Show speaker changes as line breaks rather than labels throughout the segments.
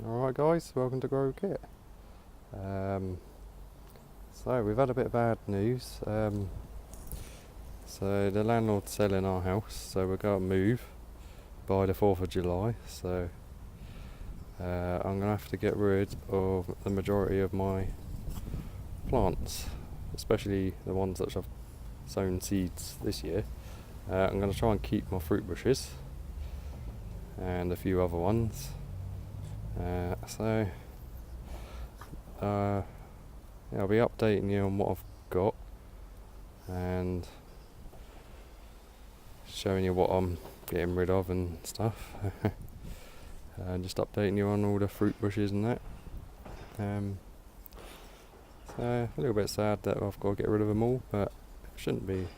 Alright guys, welcome to Grow Kit. Um, so we've had a bit of bad news. So the landlord's selling our house, so we're going to move by the 4th of July. So I'm going to have to get rid of the majority of my plants, especially the ones that I've sown seeds this year. I'm going to try and keep my fruit bushes and a few other ones. So yeah, I'll be updating you on what I've got and showing you what I'm getting rid of and stuff. And just updating you on all the fruit bushes and that. So a little bit sad that I've got to get rid of them all, but it shouldn't be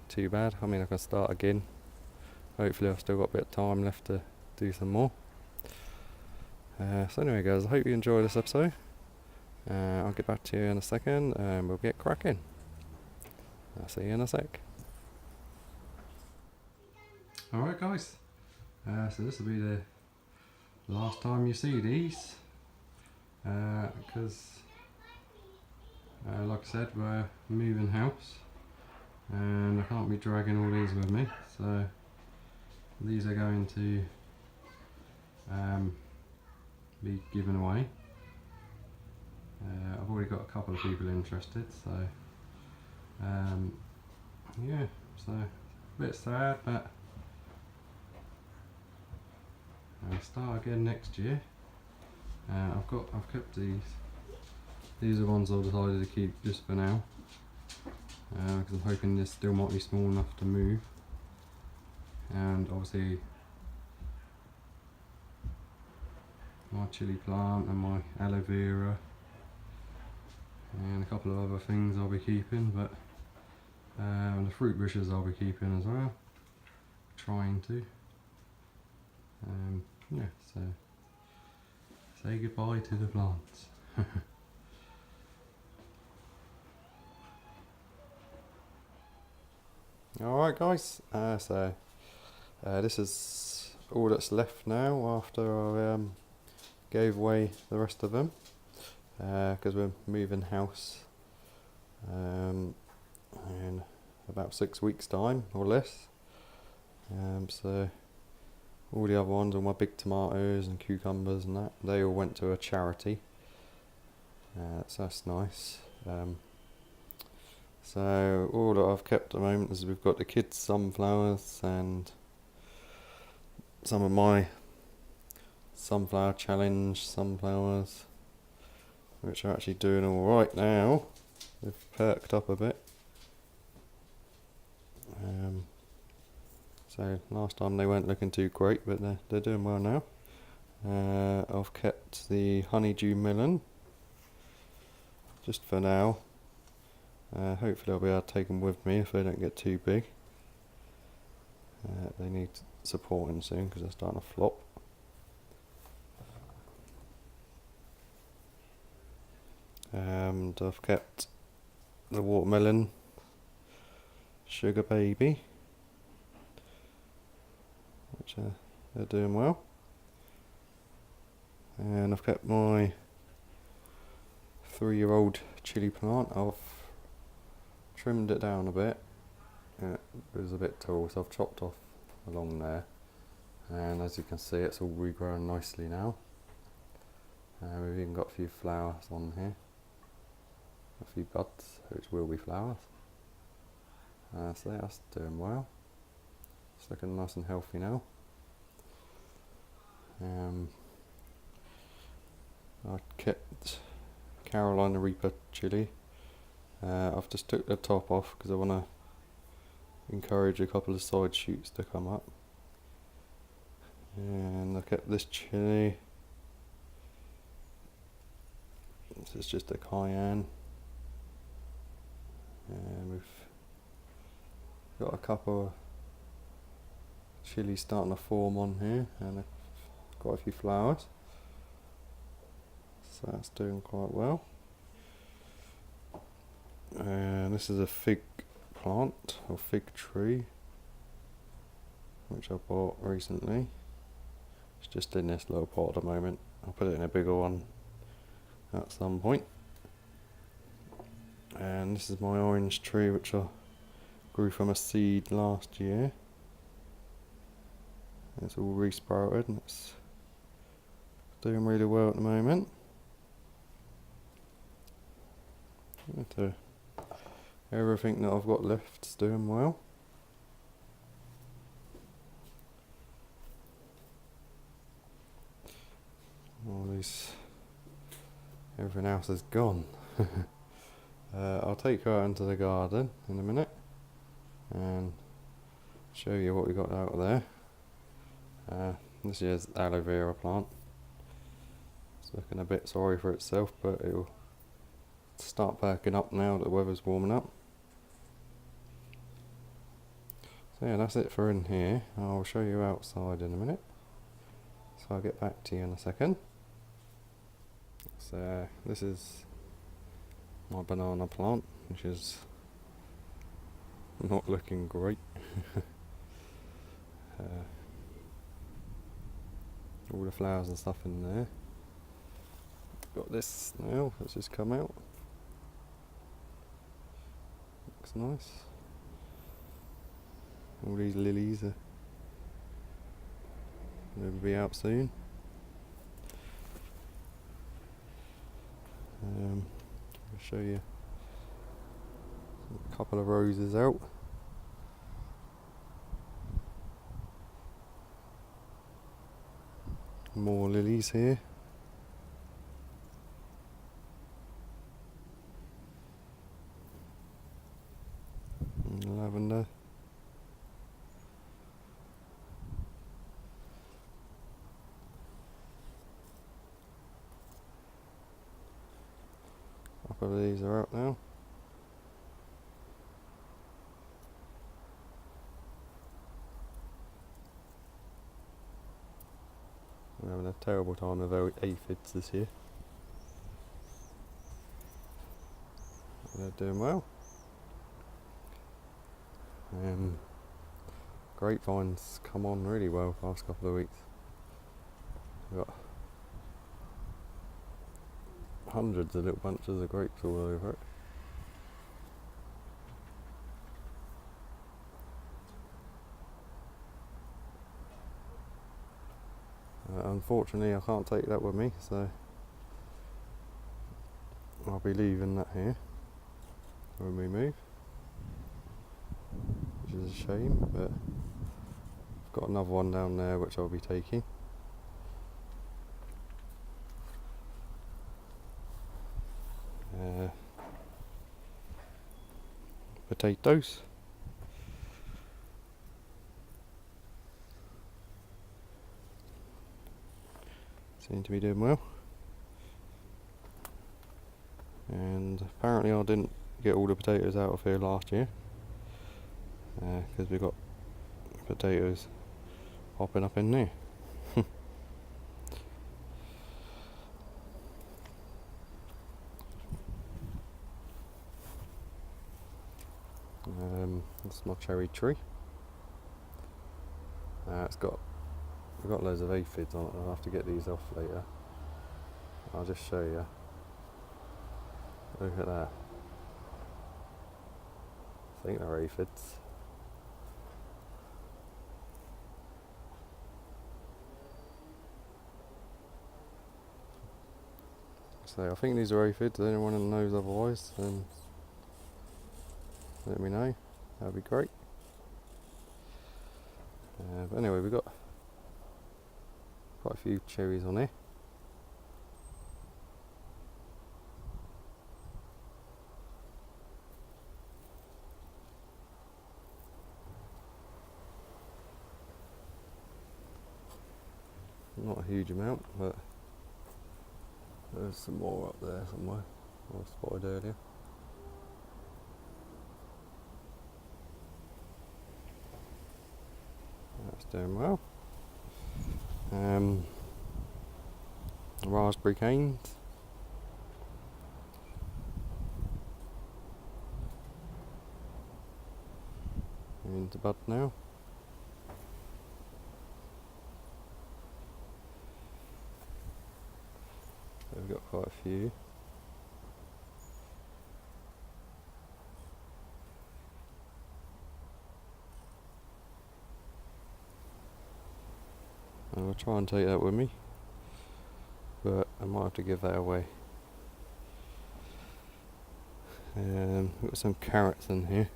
too bad. I mean, I can start again. Hopefully I've still got a bit of time left to do some more. So anyway guys, I hope you enjoy this episode. I'll get back to you in a second and we'll get cracking. I'll see you in a sec. Alright guys, so this will be the last time you see these, because like I said, we're moving house and I can't be dragging all these with me, so these are going to be given away. I've already got a couple of people interested, so yeah, so a bit sad, but I'll start again next year. I've kept these. These are the ones I've decided to keep just for now, because I'm hoping this still might be small enough to move. And obviously my chili plant and my aloe vera and a couple of other things I'll be keeping, but the fruit bushes I'll be keeping as well, trying to. Yeah, so say goodbye to the plants. Alright guys, so this is all that's left now after I gave away the rest of them, because we're moving house in about 6 weeks time or less. So all the other ones, all my big tomatoes and cucumbers and that, they all went to a charity, so that's nice. So all that I've kept at the moment is we've got the kids' sunflowers and some of my sunflower challenge sunflowers, which are actually doing alright now. They've perked up a bit. So last time they weren't looking too great, but they're doing well now. I've kept the honeydew melon just for now. Hopefully I'll be able to take them with me if they don't get too big. They need supporting soon because they're starting to flop. And I've kept the watermelon sugar baby, which they're doing well. And I've kept my 3-year-old chili plant. I've trimmed it down a bit. It was a bit tall, so I've chopped off along there, and as you can see it's all regrown nicely now. We've even got a few flowers on here, a few buds which will be flowers. So that's doing well. It's looking nice and healthy now. I kept Carolina Reaper chili. I've just took the top off because I want to encourage a couple of side shoots to come up. And I kept this chili. This is just a cayenne. And we've got a couple of chilies starting to form on here, and quite a few flowers. So that's doing quite well. And this is a fig plant or fig tree, which I bought recently. It's just in this little pot at the moment. I'll put it in a bigger one at some point. And this is my orange tree, which I grew from a seed last year. It's all resprouted and it's doing really well at the moment. Everything that I've got left is doing well. Everything else is gone. I'll take her out into the garden in a minute and show you what we got out of there. This is aloe vera plant. It's looking a bit sorry for itself, but it'll start perking up now that the weather's warming up. So yeah, that's it for in here. I'll show you outside in a minute. So I'll get back to you in a second. So this is my banana plant, which is not looking great. All the flowers and stuff in there. Got this now that's just come out. Looks nice. All these lilies are going to be out soon. I'll show you a couple of roses out. More lilies here. And lavender. A couple of these are out now. We're having a terrible time with aphids this year. They're doing well. Grapevines come on really well the last couple of weeks. We've got hundreds of little bunches of grapes all over it. Unfortunately I can't take that with me, so I'll be leaving that here when we move, which is a shame, but I've got another one down there which I'll be taking. Potatoes. Seem to be doing well. And apparently I didn't get all the potatoes out of here last year, because we got potatoes popping up in there. That's my cherry tree. We've got loads of aphids on it. I'll have to get these off later. I'll just show you. Look at that. I think they're aphids. So I think these are aphids. Anyone knows otherwise, then let me know. That'd be great. But anyway, we've got quite a few cherries on here. Not a huge amount, but there's some more up there somewhere I spotted earlier. That's doing well. Raspberry canes. Into bud now. So we've got quite a few. I'll try and take that with me, but I might have to give that away. We've got some carrots in here.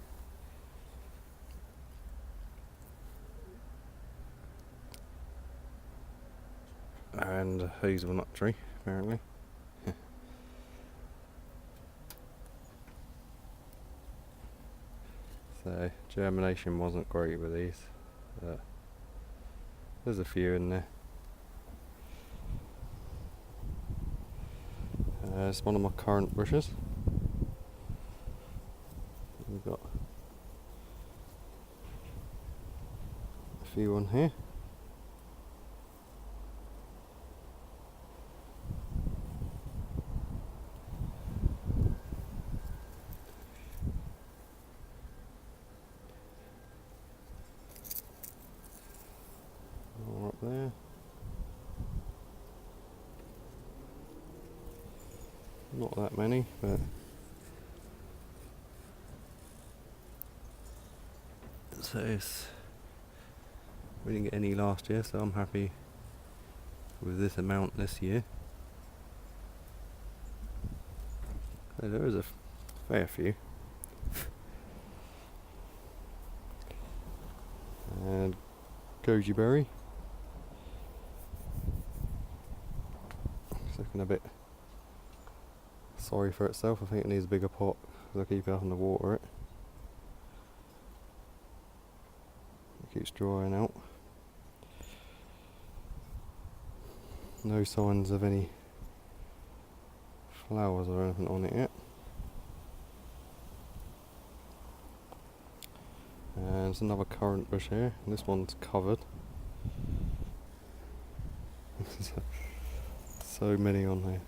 And a hazelnut tree, apparently. So, germination wasn't great with these, but there's a few in there. It's one of my currant bushes. We've got a few on here. More up there. Not that many, but so we didn't get any last year, so I'm happy with this amount this year. So there is a fair few. And goji berry. It's looking a bit sorry for itself. I think it needs a bigger pot because I keep having to water it. It keeps drying out. No signs of any flowers or anything on it yet. And there's another currant bush here. This one's covered. So many on there.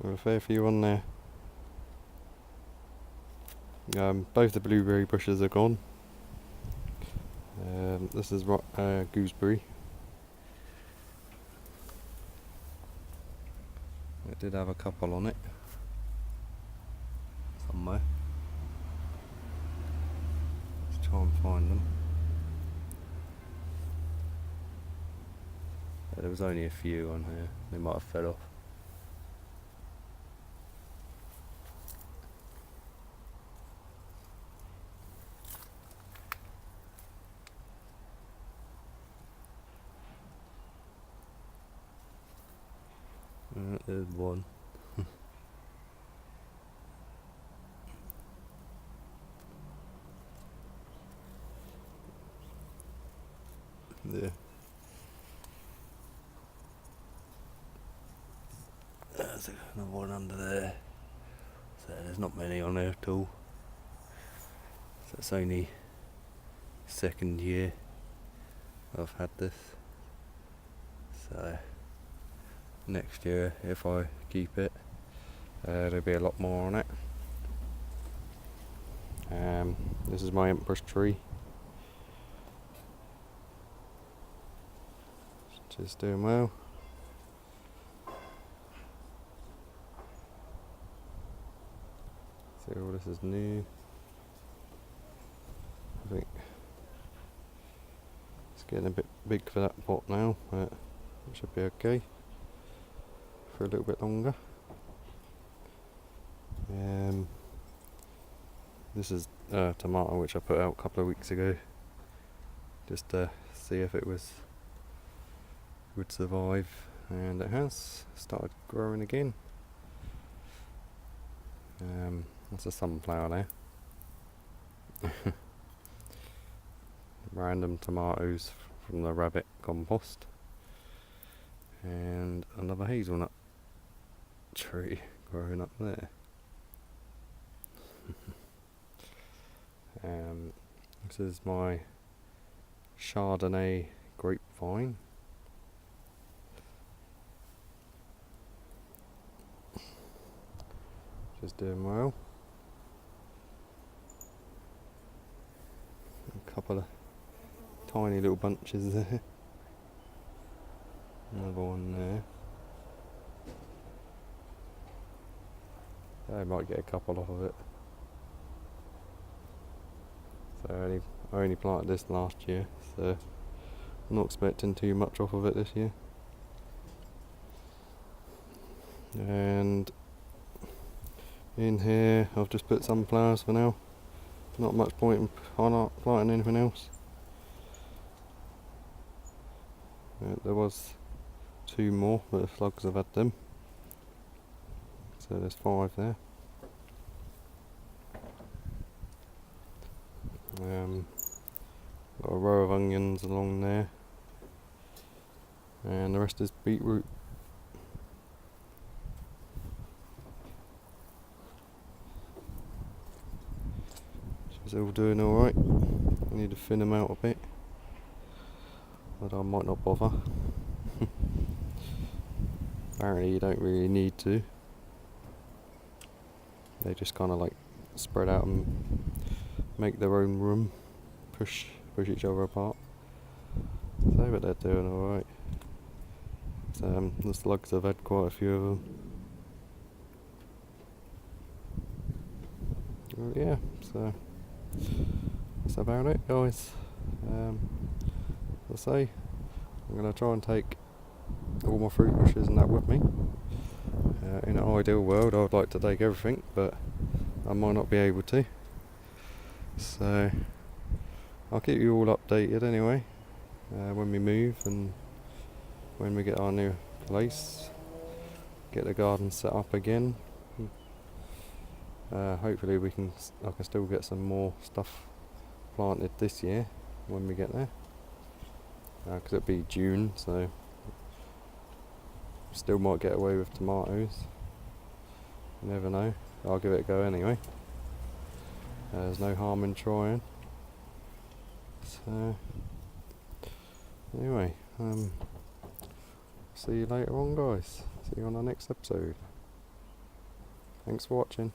There are a fair few on there. Both the blueberry bushes are gone. This is gooseberry. It did have a couple on it somewhere. Let's try and find them. There was only a few on here. They might have fell off. There's one. There. There's another one under there. So there's not many on there at all. So it's only second year I've had this. So next year, if I keep it, there'll be a lot more on it. This is my empress tree, which is doing well. See, all this is new. I think it's getting a bit big for that pot now, but it should be okay for a little bit longer. This is tomato which I put out a couple of weeks ago, just to see if it would survive, and it has started growing again. That's a sunflower there. Random tomatoes from the rabbit compost, and another another hazelnut tree growing up there. This is my Chardonnay grapevine. Just doing well. A couple of tiny little bunches there. Another one there. I might get a couple off of it. So I only planted this last year, so I'm not expecting too much off of it this year. And in here I've just put sunflowers for now. Not much point in planting anything else. There was 2 more, but the slugs have had them. So there's 5 there. Got a row of onions along there, and the rest is beetroot. She's all doing alright. I need to thin them out a bit, but I might not bother. Apparently you don't really need to. They just kind of like spread out and make their own room, push each other apart. So but they're doing alright. The slugs have had quite a few of them. Well, yeah, so that's about it, guys. As I say, I'm going to try and take all my fruit bushes and that with me. In an ideal world I would like to take everything, but I might not be able to. So I'll keep you all updated anyway, when we move and when we get our new place, get the garden set up again. Hopefully I can still get some more stuff planted this year when we get there, because it'll be June, so still might get away with tomatoes. You never know. I'll give it a go anyway. There's no harm in trying. So anyway, see you later on, guys. See you on the next episode. Thanks for watching.